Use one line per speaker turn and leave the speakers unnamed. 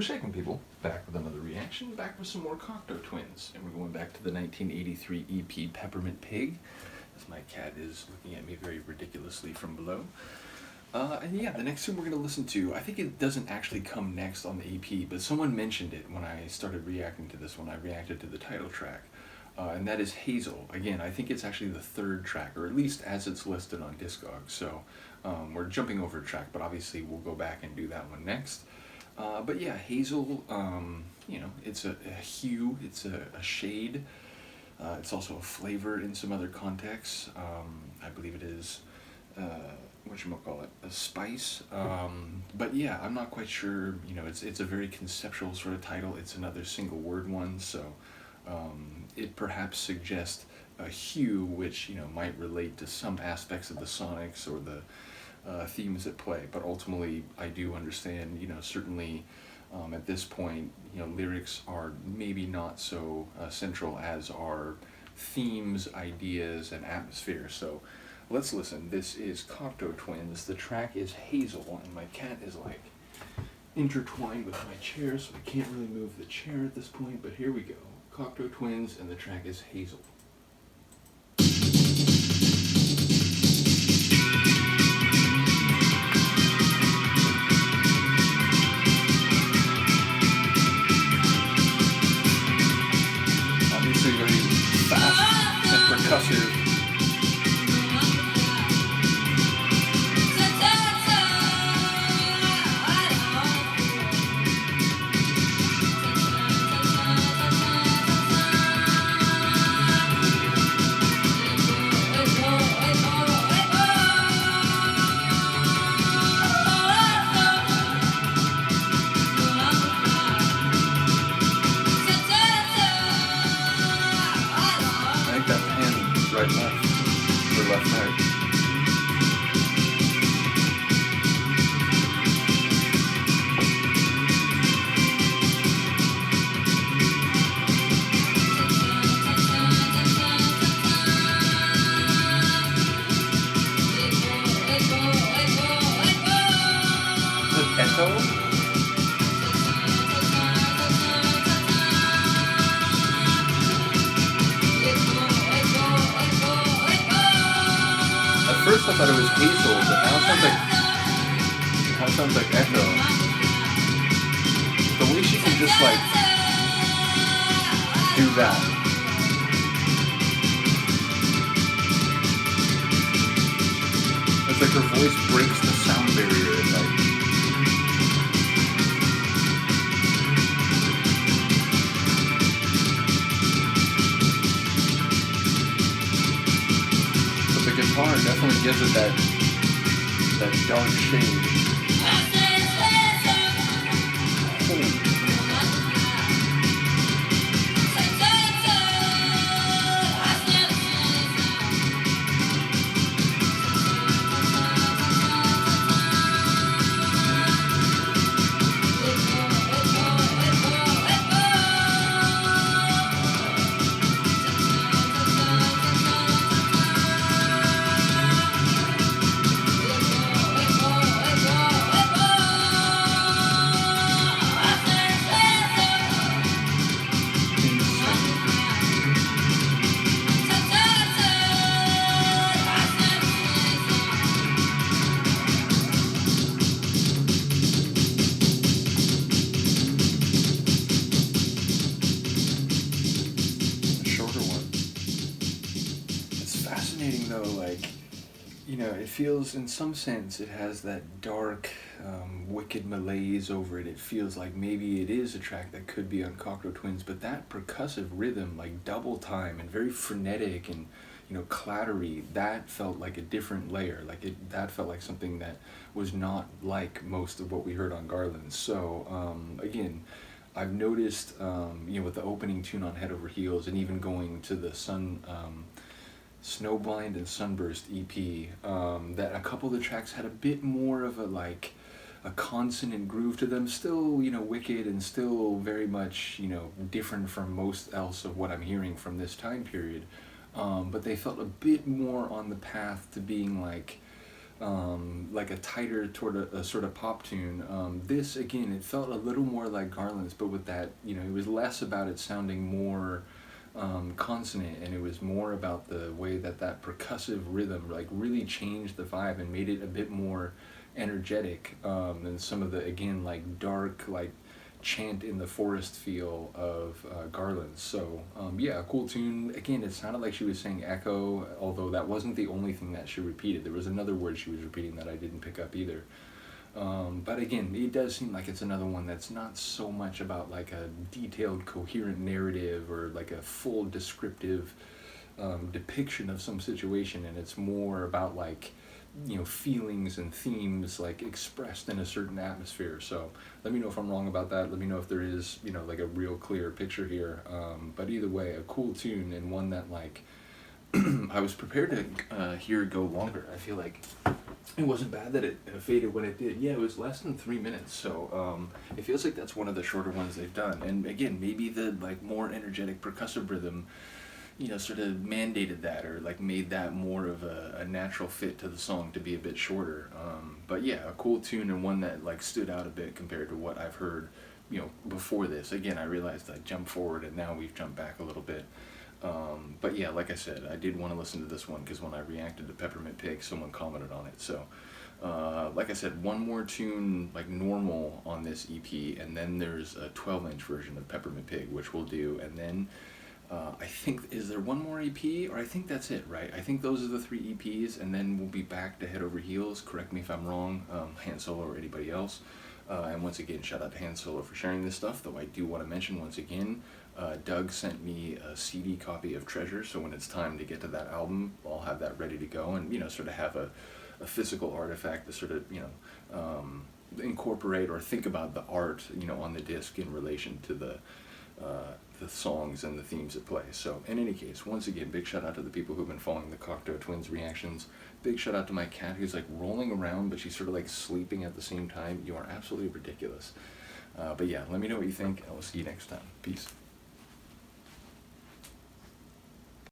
We're shaking people, back with another reaction, back with some more Cocteau Twins, and we're going back to the 1983 EP Peppermint Pig, as my cat is looking at me very ridiculously from below. And yeah, the next tune we're going to listen to, I think it doesn't actually come next on the EP, but someone mentioned it when I started reacting to this one. I reacted to the title track, and that is Hazel. Again, I think it's actually the third track, or at least as it's listed on Discogs, so we're jumping over a track, but obviously we'll go back and do that one next. But yeah, Hazel, you know, it's a hue, it's a shade, it's also a flavor in some other contexts. I believe it is, whatchamacallit, a spice. But yeah, I'm not quite sure, you know, it's a very conceptual sort of title. It's another single word one, so it perhaps suggests a hue which, you know, might relate to some aspects of the sonics or the themes at play, but ultimately I do understand, you know, certainly at this point, you know, lyrics are maybe not so central as are themes, ideas, and atmosphere. So let's listen. This is Cocteau Twins. The track is Hazel, and my cat is like intertwined with my chair, so I can't really move the chair at this point, but here we go. Cocteau Twins, and the track is Hazel. Percussive. Right, left, or left, right. The echo? At first I thought it was Hazel, but now it sounds like Echo. The way she can just like do that. It's like her voice breaks the sound barrier and like the guitar definitely gives it that dark shade. Though, like, you know, it feels, in some sense, it has that dark, wicked malaise over it. It feels like maybe it is a track that could be on Cocteau Twins, but that percussive rhythm, like double time and very frenetic and, you know, clattery, that felt like a different layer. Like that felt like something that was not like most of what we heard on Garland. So, again, I've noticed, you know, with the opening tune on Head Over Heels and even going to the Snowblind and Sunburst EP, that a couple of the tracks had a bit more of a consonant groove to them, still, you know, wicked and still very much, you know, different from most else of what I'm hearing from this time period, but they felt a bit more on the path to being like like a tighter sort of pop tune. This again, it felt a little more like Garland's, but with that, you know, it was less about it sounding more consonant, and it was more about the way that that percussive rhythm like really changed the vibe and made it a bit more energetic than some of the, again, like dark, like chant in the forest feel of Garland's. So yeah, a cool tune. Again, it sounded like she was saying echo, although that wasn't the only thing that she repeated. There was another word she was repeating that I didn't pick up either. But again, it does seem like it's another one that's not so much about like a detailed, coherent narrative or like a full descriptive depiction of some situation, and it's more about like, you know, feelings and themes like expressed in a certain atmosphere. So let me know if I'm wrong about that. Let me know if there is, you know, like a real clear picture here. But either way, a cool tune, and one that like I was prepared to hear go longer. I feel like it wasn't bad that it faded when it did. Yeah, it was less than 3 minutes, so it feels like that's one of the shorter ones they've done. And again, maybe the like more energetic percussive rhythm, you know, sort of mandated that, or like made that more of a natural fit to the song to be a bit shorter. But yeah, a cool tune, and one that like stood out a bit compared to what I've heard, you know, before this. Again, I realized I jumped forward and now we've jumped back a little bit. But yeah, like I said, I did want to listen to this one because when I reacted to Peppermint Pig, someone commented on it. So like I said, one more tune like normal on this EP, and then there's a 12-inch version of Peppermint Pig, which we'll do, and then I think, is there one more EP, or I think that's it, right? I think those are the 3 EPs, and then we'll be back to Head Over Heels. Correct me if I'm wrong, Han Solo or anybody else. And once again, shout out to Han Solo for sharing this stuff, though I do want to mention once again, Doug sent me a CD copy of Treasure, so when it's time to get to that album, I'll have that ready to go, and, you know, sort of have a physical artifact to sort of, you know, incorporate or think about the art, you know, on the disc in relation to the songs and the themes it plays. So in any case, once again, big shout out to the people who've been following the Cocteau Twins reactions. Big shout out to my cat who's like rolling around, but she's sort of like sleeping at the same time. You are absolutely ridiculous. But yeah, let me know what you think, and we'll see you next time. Peace.